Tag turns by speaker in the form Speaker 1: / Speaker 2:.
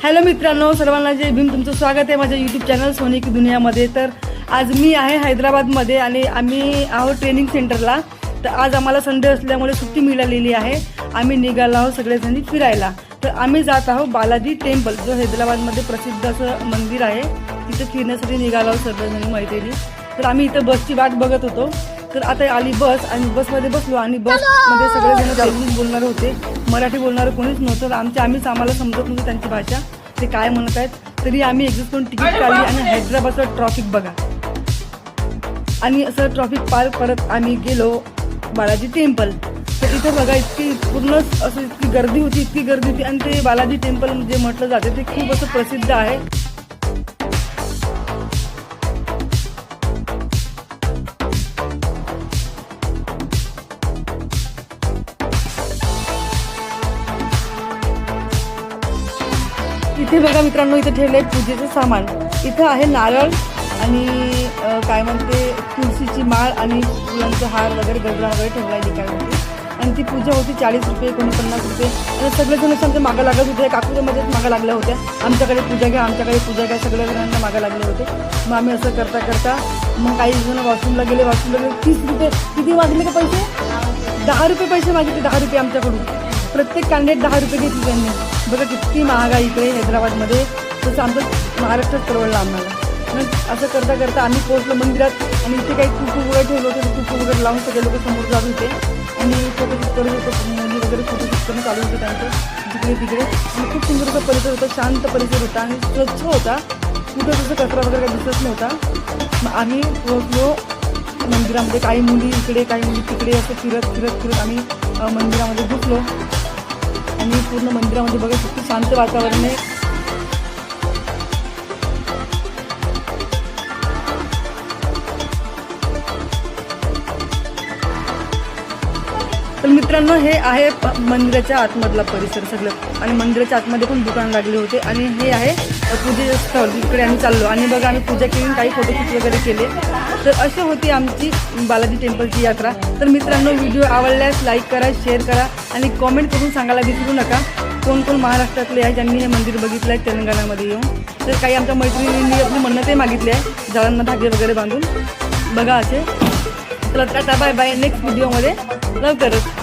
Speaker 1: Hello मित्रांनो, सर्वांना जय भीम. तुमचं स्वागत आहे माझ्या यूट्यूब चॅनल सोनी की दुनियामध्ये. तर आज मी आहे हैदराबादमध्ये आणि आम्ही आहोत ट्रेनिंग सेंटरला. तर आज आम्हाला संडे असल्यामुळे सुट्टी मिळालेली आहे. आम्ही निघालो आहोत सगळेजणी फिरायला. तर आम्ही जात आहोत बालाजी टेम्पल, जो हैदराबादमध्ये प्रसिद्ध असं मंदिर आहे. तिथे फिरण्यासाठी निघालो आहोत सर्वजणी मैत्रिणी. तर आम्ही इथं बसची वाट बघत होतो. तर आता आली बस आणि बसमध्ये बसलो आणि बसमध्ये सगळेजण तेलुगू बोलणारे होते, मराठी बोलणारं कोणीच नव्हतं. तर आम्हाला समजत नव्हतं त्यांची भाषा, ते काय म्हणत आहेत. तरी आम्ही एक्झिट करून तिकीट काढली आणि हैदराबादचं ट्रॉफिक बघा. आणि असं ट्रॉफिक पार परत आम्ही गेलो बालाजी टेम्पल. तर इथं बघा इतकी पूर्ण असं इतकी गर्दी होती आणि ते बालाजी टेम्पल जे म्हटलं जाते ते खूप असं प्रसिद्ध आहे. इथे बघा मित्रांनो, इथे ठेवलं आहे पूजेचं सामान. इथं आहे नारळ आणि काय म्हणते तुळशीची माळ आणि फुलांचा हार वगैरे गजरा वगैरे ठेवला आहे काय म्हणते. आणि ती पूजा होती 40 रुपये, कोणी 50 रुपये. आणि सगळेजण आमच्या मागं लागत होते. काकूच्या मध्येच मागं लागल्या होत्या, आमच्याकडे पूजा घ्या. सगळ्या जणांना मागं लागले होते. मग आम्ही असं करता मग काही जण वॉशरूमला गेले. 30 रुपये किती मागले का पैसे? 10 रुपये पैसे मागितले. 10 रुपये आमच्याकडून. प्रत्येक कांड्यात 10 रुपये घेतली त्यांनी. बघा किती महागाई इकडे हैदराबादमध्ये. तसं आमचं महाराष्ट्रात परवडलं आम्हाला. मग असं करता आम्ही पोहोचलो मंदिरात. आणि इथे काही कुकू वगैरे ठेवलं होतं. कुकू वगैरे लावून सगळे लोक समोर जात होते आणि फोटोशूट करत होतं. मुली वगैरे फोटोशूट करणं चालू होतं त्यांचं तिकडे. आणि खूप सुंदर असा परिसर होता, शांत परिसर होता आणि स्वच्छ होता. कुठं तसं कचरा वगैरे काही दिसत नव्हता. मग आम्ही पोहोचलो मंदिरामध्ये. काही मुली इकडे, काही मुली तिकडे, असं फिरत आम्ही मंदिरामध्ये घुसलो. आणि पूर्ण मंदिरामध्ये बघा किती शांत वातावरण आहे. तर मित्रांनो, हे आहे मंदिराच्या आतमधला परिसर सगळं. आणि मंदिराच्या आतमध्ये पण दुकान लागले होते. आणि हे आहे पूजेचं स्थळ. इकडे आम्ही चाललो आणि बघा आम्ही पूजा केली, काही फोटोशूट वगैरे केले. तर अशी होती आमची बालाजी टेम्पलची यात्रा. तर मित्रांनो, व्हिडिओ आवडल्यास लाईक करा, शेअर करा आणि कॉमेंट करून सांगायला विसरू नका कोण महाराष्ट्रातले आहे ज्यांनी हे मंदिर बघितलं आहे तेलंगणामध्ये येऊन. तर काही आमच्या मैत्रिणींनी आपली मन्नतही मागितली आहे, झाडांना धागे वगैरे बांधून. बघा असे. चला टाटा, बाय बाय. नेक्स्ट व्हिडिओमध्ये लवकरच.